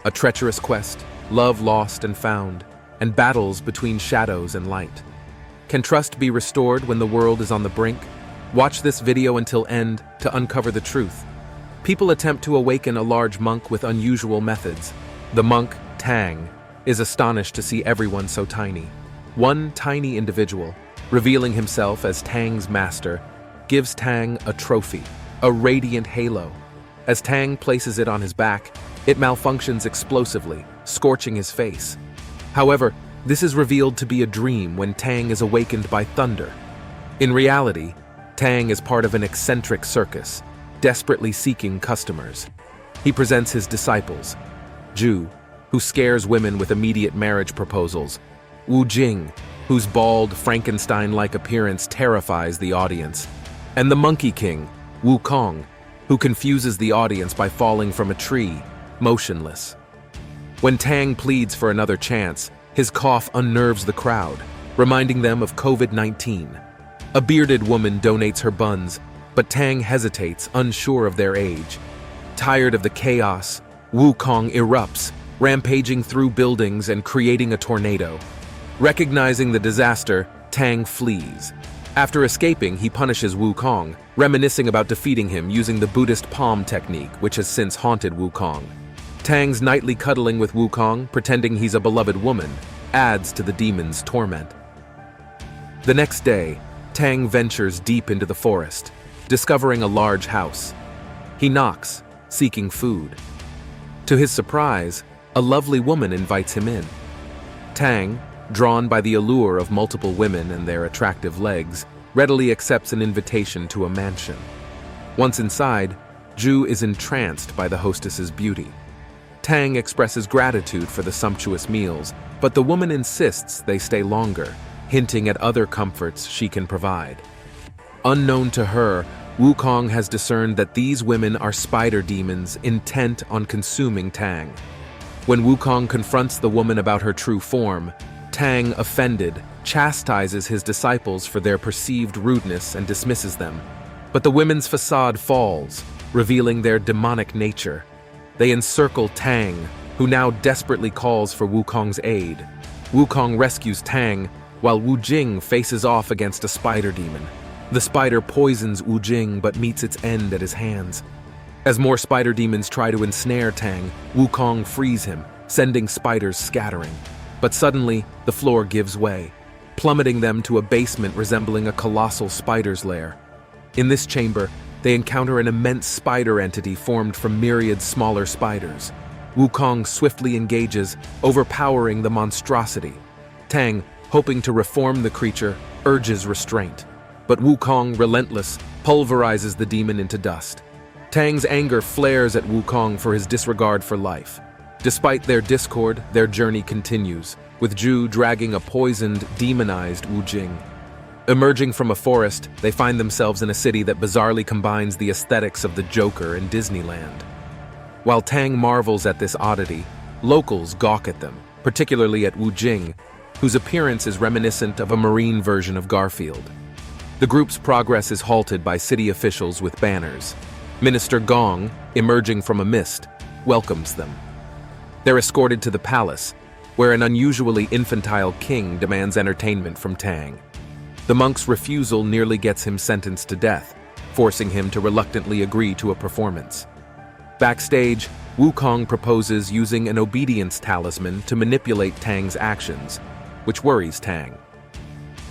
A treacherous quest, love lost and found, and battles between shadows and light. Can trust be restored when the world is on the brink? Watch this video until end to uncover the truth. People attempt to awaken a large monk with unusual methods. The monk, Tang, is astonished to see everyone so tiny. One tiny individual, revealing himself as Tang's master, gives Tang a trophy, a radiant halo. As Tang places it on his back, it malfunctions explosively, scorching his face. However, this is revealed to be a dream when Tang is awakened by thunder. In reality, Tang is part of an eccentric circus, desperately seeking customers. He presents his disciples, Zhu, who scares women with immediate marriage proposals, Wujing, whose bald, Frankenstein-like appearance terrifies the audience, and the Monkey King, Wukong, who confuses the audience by falling from a tree, motionless. When Tang pleads for another chance, his cough unnerves the crowd, reminding them of COVID-19. A bearded woman donates her buns, but Tang hesitates, unsure of their age. Tired of the chaos, Wukong erupts, rampaging through buildings and creating a tornado. Recognizing the disaster, Tang flees. After escaping, he punishes Wukong, reminiscing about defeating him using the Buddhist palm technique, which has since haunted Wukong. Tang's nightly cuddling with Wukong, pretending he's a beloved woman, adds to the demon's torment. The next day, Tang ventures deep into the forest, discovering a large house. He knocks, seeking food. To his surprise, a lovely woman invites him in. Tang, drawn by the allure of multiple women and their attractive legs, readily accepts an invitation to a mansion. Once inside, Zhu is entranced by the hostess's beauty. Tang expresses gratitude for the sumptuous meals, but the woman insists they stay longer, hinting at other comforts she can provide. Unknown to her, Wukong has discerned that these women are spider demons intent on consuming Tang. When Wukong confronts the woman about her true form, Tang, offended, chastises his disciples for their perceived rudeness and dismisses them. But the women's facade falls, revealing their demonic nature. They encircle Tang, who now desperately calls for Wukong's aid. Wukong rescues Tang, while Wujing faces off against a spider demon. The spider poisons Wujing but meets its end at his hands. As more spider demons try to ensnare Tang, Wukong frees him, sending spiders scattering. But suddenly, the floor gives way, plummeting them to a basement resembling a colossal spider's lair. In this chamber, they encounter an immense spider entity formed from myriad smaller spiders. Wukong swiftly engages, overpowering the monstrosity. Tang, hoping to reform the creature, urges restraint. But Wukong, relentless, pulverizes the demon into dust. Tang's anger flares at Wukong for his disregard for life. Despite their discord, their journey continues, with Zhu dragging a poisoned, demonized Wujing. Emerging from a forest, they find themselves in a city that bizarrely combines the aesthetics of the Joker and Disneyland. While Tang marvels at this oddity, locals gawk at them, particularly at Wujing, whose appearance is reminiscent of a marine version of Garfield. The group's progress is halted by city officials with banners. Minister Gong, emerging from a mist, welcomes them. They're escorted to the palace, where an unusually infantile king demands entertainment from Tang. The monk's refusal nearly gets him sentenced to death, forcing him to reluctantly agree to a performance. Backstage, Wukong proposes using an obedience talisman to manipulate Tang's actions, which worries Tang.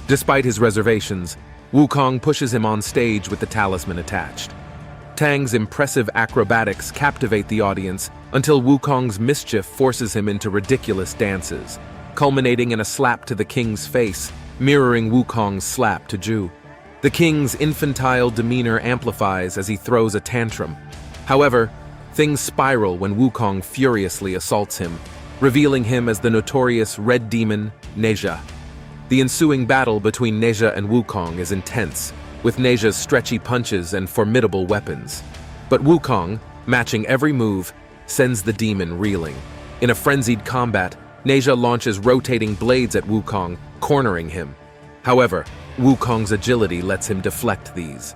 Despite his reservations, Wukong pushes him on stage with the talisman attached. Tang's impressive acrobatics captivate the audience until Wukong's mischief forces him into ridiculous dances, culminating in a slap to the king's face, mirroring Wukong's slap to Zhu. The king's infantile demeanor amplifies as he throws a tantrum. However, things spiral when Wukong furiously assaults him, revealing him as the notorious Red Demon, Neja. The ensuing battle between Neja and Wukong is intense, with Neja's stretchy punches and formidable weapons. But Wukong, matching every move, sends the demon reeling. In a frenzied combat, Neja launches rotating blades at Wukong, cornering him. However, Wukong's agility lets him deflect these.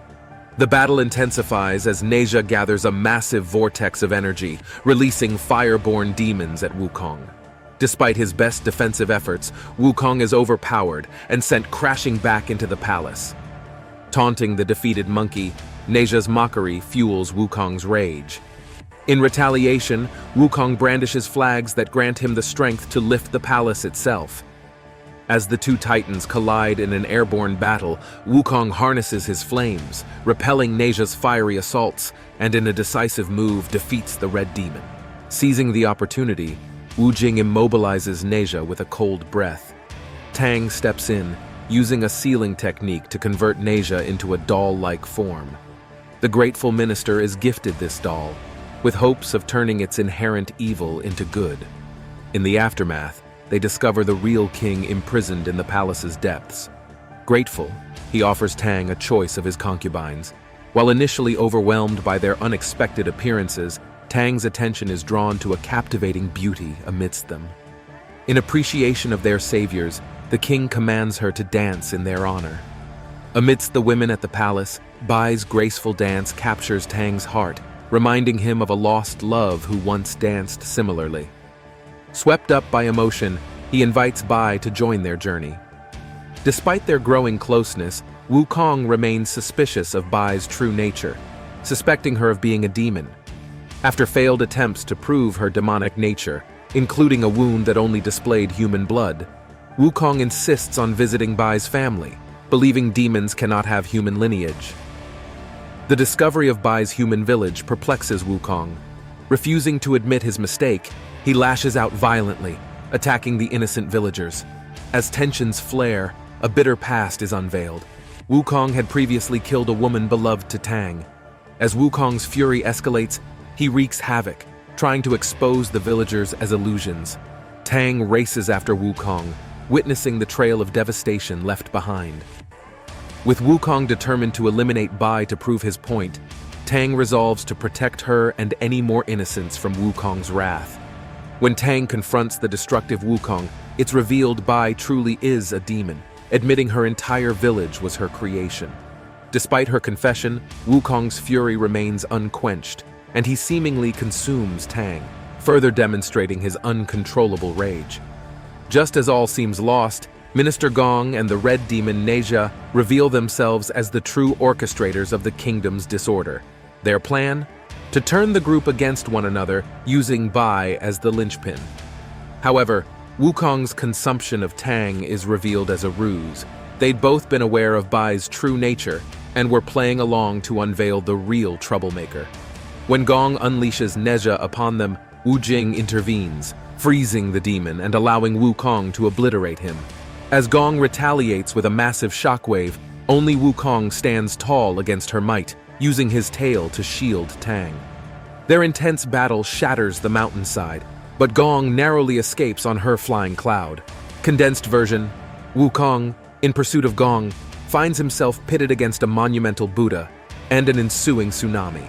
The battle intensifies as Neja gathers a massive vortex of energy, releasing fire-born demons at Wukong. Despite his best defensive efforts, Wukong is overpowered and sent crashing back into the palace. Taunting the defeated monkey, Neja's mockery fuels Wukong's rage. In retaliation, Wukong brandishes flags that grant him the strength to lift the palace itself. As the two titans collide in an airborne battle, Wukong harnesses his flames, repelling Neja's fiery assaults, and in a decisive move defeats the Red Demon. Seizing the opportunity, Wujing immobilizes Neja with a cold breath. Tang steps in, using a sealing technique to convert Neja into a doll-like form. The grateful minister is gifted this doll, with hopes of turning its inherent evil into good. In the aftermath, they discover the real king imprisoned in the palace's depths. Grateful, he offers Tang a choice of his concubines. While initially overwhelmed by their unexpected appearances, Tang's attention is drawn to a captivating beauty amidst them. In appreciation of their saviors, the king commands her to dance in their honor. Amidst the women at the palace, Bai's graceful dance captures Tang's heart, reminding him of a lost love who once danced similarly. Swept up by emotion, he invites Bai to join their journey. Despite their growing closeness, Wukong remains suspicious of Bai's true nature, suspecting her of being a demon. After failed attempts to prove her demonic nature, including a wound that only displayed human blood, Wukong insists on visiting Bai's family, believing demons cannot have human lineage. The discovery of Bai's human village perplexes Wukong. Refusing to admit his mistake, he lashes out violently, attacking the innocent villagers. As tensions flare, a bitter past is unveiled. Wukong had previously killed a woman beloved to Tang. As Wukong's fury escalates, he wreaks havoc, trying to expose the villagers as illusions. Tang races after Wukong, witnessing the trail of devastation left behind. With Wukong determined to eliminate Bai to prove his point, Tang resolves to protect her and any more innocents from Wukong's wrath. When Tang confronts the destructive Wukong, it's revealed Bai truly is a demon, admitting her entire village was her creation. Despite her confession, Wukong's fury remains unquenched, and he seemingly consumes Tang, further demonstrating his uncontrollable rage. Just as all seems lost, Minister Gong and the Red Demon Neja reveal themselves as the true orchestrators of the kingdom's disorder. Their plan? To turn the group against one another, using Bai as the linchpin. However, Wukong's consumption of Tang is revealed as a ruse. They'd both been aware of Bai's true nature and were playing along to unveil the real troublemaker. When Gong unleashes Neja upon them, Wujing intervenes, freezing the demon and allowing Wukong to obliterate him. As Gong retaliates with a massive shockwave, only Wukong stands tall against her might, using his tail to shield Tang. Their intense battle shatters the mountainside, but Gong narrowly escapes on her flying cloud. Condensed version, Wukong, in pursuit of Gong, finds himself pitted against a monumental Buddha and an ensuing tsunami.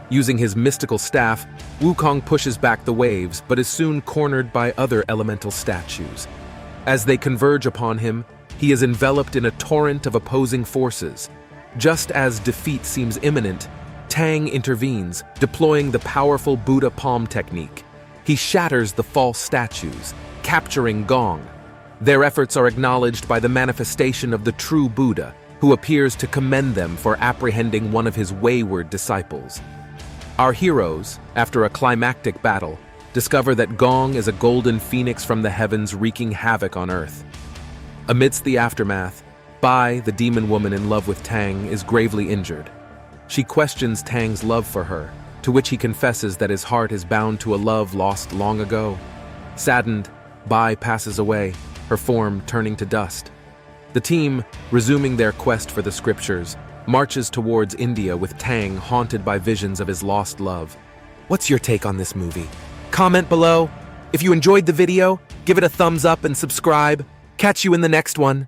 Using his mystical staff, Wukong pushes back the waves but is soon cornered by other elemental statues. As they converge upon him, he is enveloped in a torrent of opposing forces. Just as defeat seems imminent, Tang intervenes, deploying the powerful Buddha palm technique. He shatters the false statues, capturing Gong. Their efforts are acknowledged by the manifestation of the true Buddha, who appears to commend them for apprehending one of his wayward disciples. Our heroes, after a climactic battle, discover that Gong is a golden phoenix from the heavens wreaking havoc on Earth. Amidst the aftermath, Bai, the demon woman in love with Tang, is gravely injured. She questions Tang's love for her, to which he confesses that his heart is bound to a love lost long ago. Saddened, Bai passes away, her form turning to dust. The team, resuming their quest for the scriptures, marches towards India with Tang haunted by visions of his lost love. What's your take on this movie? Comment below. If you enjoyed the video, give it a thumbs up and subscribe. Catch you in the next one.